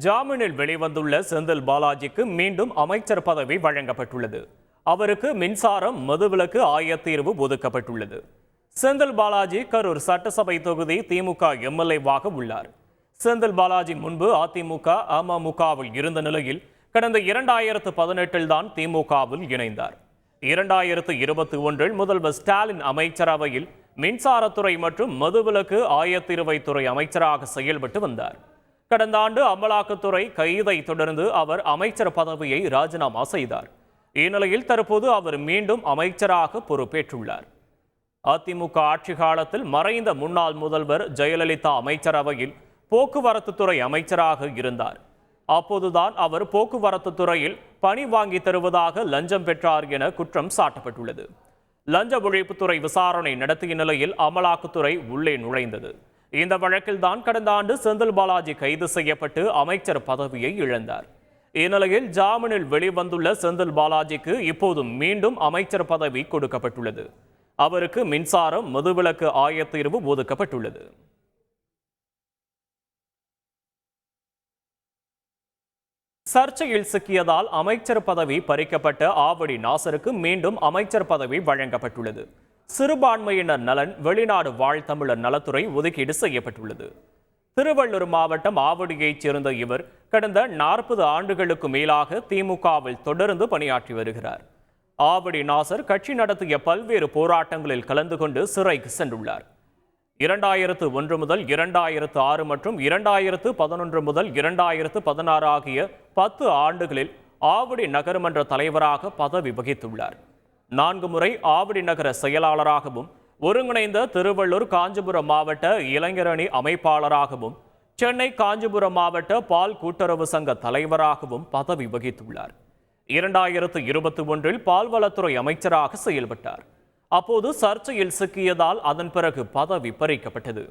ஜாமீனில் வெளிவந்துள்ள செந்தில் பாலாஜிக்கு மீண்டும் அமைச்சர் பதவி வழங்கப்பட்டுள்ளது. அவருக்கு மின்சாரம், மதுவிலக்கு ஆயத்தீர்வு ஒதுக்கப்பட்டுள்ளது. செந்தில் பாலாஜி கரூர் சட்டசபை தொகுதி திமுக எம்எல்ஏவாக உள்ளார். செந்தில் பாலாஜி முன்பு அதிமுக, அமமுகவில் இருந்த நிலையில் கடந்த 2018 தான் திமுகவில் இணைந்தார். 2021 முதல்வர் ஸ்டாலின் அமைச்சரவையில் மின்சாரத்துறை மற்றும் மதுவிலக்கு ஆயத்தீர்வைத்துறை அமைச்சராக செயல்பட்டு வந்தார். கடந்த ஆண்டு அமலாக்கத்துறை கைதை தொடர்ந்து அவர் அமைச்சர் பதவியை ராஜினாமா செய்தார். இந்நிலையில் தற்போது அவர் மீண்டும் அமைச்சராக பொறுப்பேற்றுள்ளார். அதிமுக ஆட்சி காலத்தில் மறைந்த முன்னாள் முதல்வர் ஜெயலலிதா அமைச்சரவையில் போக்குவரத்து துறை அமைச்சராக இருந்தார். அப்போதுதான் அவர் போக்குவரத்து துறையில் பணி வாங்கி தருவதாக லஞ்சம் பெற்றார் என குற்றம் சாட்டப்பட்டுள்ளது. லஞ்ச ஒழிப்புத்துறை விசாரணை நடத்திய நிலையில் அமலாக்கத்துறை உள்ளே நுழைந்தது. இந்த வழக்கில் தான் கடந்த ஆண்டு செந்தில் பாலாஜி கைது செய்யப்பட்டு அமைச்சர் பதவியை இழந்தார். இந்நிலையில் ஜாமீனில் வெளிவந்துள்ள செந்தில் பாலாஜிக்கு இப்போது மீண்டும் அமைச்சர் பதவி கொடுக்கப்பட்டுள்ளது. அவருக்கு மின்சாரம், மதுவிலக்கு ஆயத்தீர்வு ஒதுக்கப்பட்டுள்ளது. சர்ச்சையில் சிக்கியதால் அமைச்சர் பதவி பறிக்கப்பட்ட ஆவடி நாசருக்கு மீண்டும் அமைச்சர் பதவி வழங்கப்பட்டுள்ளது. சிறுபான்மையினர் நலன், வெளிநாடு வாழ் தமிழர் நலத்துறை ஒதுக்கீடு செய்யப்பட்டுள்ளது. திருவள்ளூர் மாவட்டம் ஆவடியைச் சேர்ந்த இவர் கடந்த 40 ஆண்டுகளுக்கு மேலாக திமுகவில் தொடர்ந்து பணியாற்றி வருகிறார். ஆவடி நாசர் கட்சி நடத்திய பல்வேறு போராட்டங்களில் கலந்து கொண்டு சிறைக்கு சென்றுள்ளார். 2001 முதல் 2006 மற்றும் 2011 முதல் 2016 ஆகிய 10 ஆண்டுகளில் ஆவடி நகர்மன்ற தலைவராக பதவி வகித்துள்ளார். 4 முறை ஆவடி நகர செயலாளராகவும், ஒருங்கிணைந்த திருவள்ளூர் காஞ்சிபுரம் மாவட்ட இளைஞரணி அமைப்பாளராகவும், சென்னை காஞ்சிபுரம் மாவட்ட பால் கூட்டுறவு சங்க தலைவராகவும் பதவி வகித்துள்ளார். 2021 பால்வளத்துறை அமைச்சராக செயல்பட்டார். அப்போது சர்ச்சையில் சிக்கியதால் அதன் பிறகு பதவி பறிக்கப்பட்டது.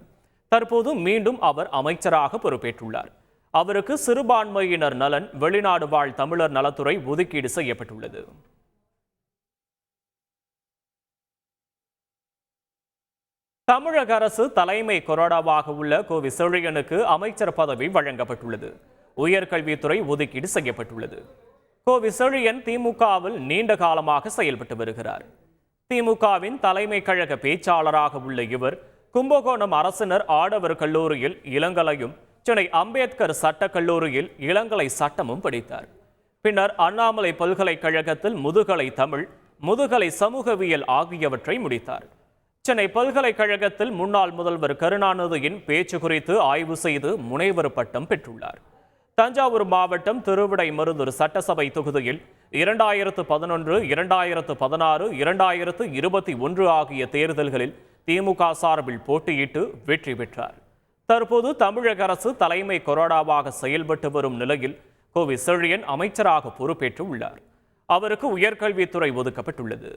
தற்போது மீண்டும் அவர் அமைச்சராக பொறுப்பேற்றுள்ளார். அவருக்கு சிறுபான்மையினர் நலன், வெளிநாடு வாழ் தமிழர் நலத்துறை ஒதுக்கீடு செய்யப்பட்டுள்ளது. தமிழக அரசு தலைமை கொறடாவாக உள்ள கோவி செழியனுக்கு அமைச்சர் பதவி வழங்கப்பட்டுள்ளது. உயர்கல்வித்துறை ஒதுக்கீடு செய்யப்பட்டுள்ளது. கோவி செழியன் திமுகவில் நீண்ட காலமாக செயல்பட்டு வருகிறார். திமுகவின் தலைமை கழக பேச்சாளராக உள்ள இவர் கும்பகோணம் அரசினர் ஆடவர் கல்லூரியில் இளங்கலையும், சென்னை அம்பேத்கர் சட்டக் கல்லூரியில் இளங்கலை சட்டமும் படித்தார். பின்னர் அண்ணாமலை பல்கலைக்கழகத்தில் முதுகலை தமிழ், முதுகலை சமூகவியல் ஆகியவற்றை முடித்தார். சென்னை பல்கலைக்கழகத்தில் முன்னாள் முதல்வர் கருணாநிதியின் பேச்சு குறித்து ஆய்வு செய்து முனைவர் பட்டம் பெற்றுள்ளார். தஞ்சாவூர் மாவட்டம் திருவிடைமருதூர் சட்டசபை தொகுதியில் 2011, 2016, 2021 ஆகிய தேர்தல்களில் திமுக சார்பில் போட்டியிட்டு வெற்றி பெற்றார். தற்போது தமிழக அரசு தலைமை கொறடாவாக செயல்பட்டு வரும் நிலையில் கோவி செழியன் அமைச்சராக பொறுப்பேற்று உள்ளார். அவருக்கு உயர்கல்வித்துறை ஒதுக்கப்பட்டுள்ளது.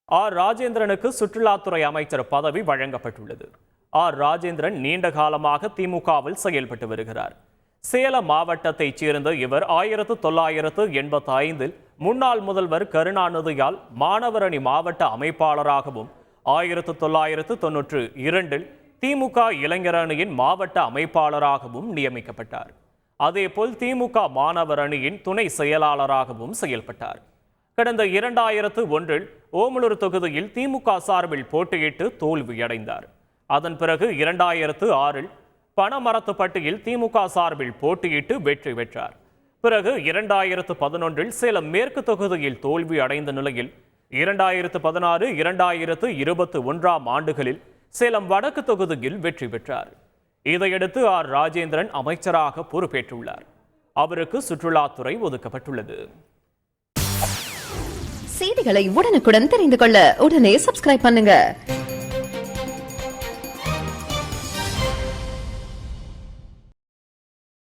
ஆர் ராஜேந்திரனுக்கு சுற்றுலாத்துறை அமைச்சர் பதவி வழங்கப்பட்டுள்ளது. ஆர் ராஜேந்திரன் நீண்ட காலமாக திமுகவில் செயல்பட்டு வருகிறார். சேலம் மாவட்டத்தைச் சேர்ந்த இவர் 1985 முன்னாள் முதல்வர் கருணாநிதியால் மாணவரணி மாவட்ட அமைப்பாளராகவும், 1992 திமுக இளைஞரணியின் மாவட்ட அமைப்பாளராகவும் நியமிக்கப்பட்டார். அதேபோல் திமுக மாணவர் அணியின் துணை செயலாளராகவும் செயல்பட்டார். கடந்த 2001 ஓமலூர் தொகுதியில் திமுக சார்பில் போட்டியிட்டு தோல்வியடைந்தார். அதன் பிறகு 2006 பனமரத்துப்பட்டியில் திமுக சார்பில் போட்டியிட்டு வெற்றி பெற்றார். பிறகு 2011 சேலம் மேற்கு தொகுதியில் தோல்வி அடைந்த நிலையில் 2016, 2021 ஆண்டுகளில் சேலம் வடக்கு தொகுதியில் வெற்றி பெற்றார். இதையடுத்து ஆர் ராஜேந்திரன் அமைச்சராக பொறுப்பேற்றுள்ளார். அவருக்கு சுற்றுலாத்துறை ஒதுக்கப்பட்டுள்ளது. செய்திகளை உடனுக்குடன் தெரிந்து கொள்ள உடனே சப்ஸ்கிரைப் பண்ணுங்க.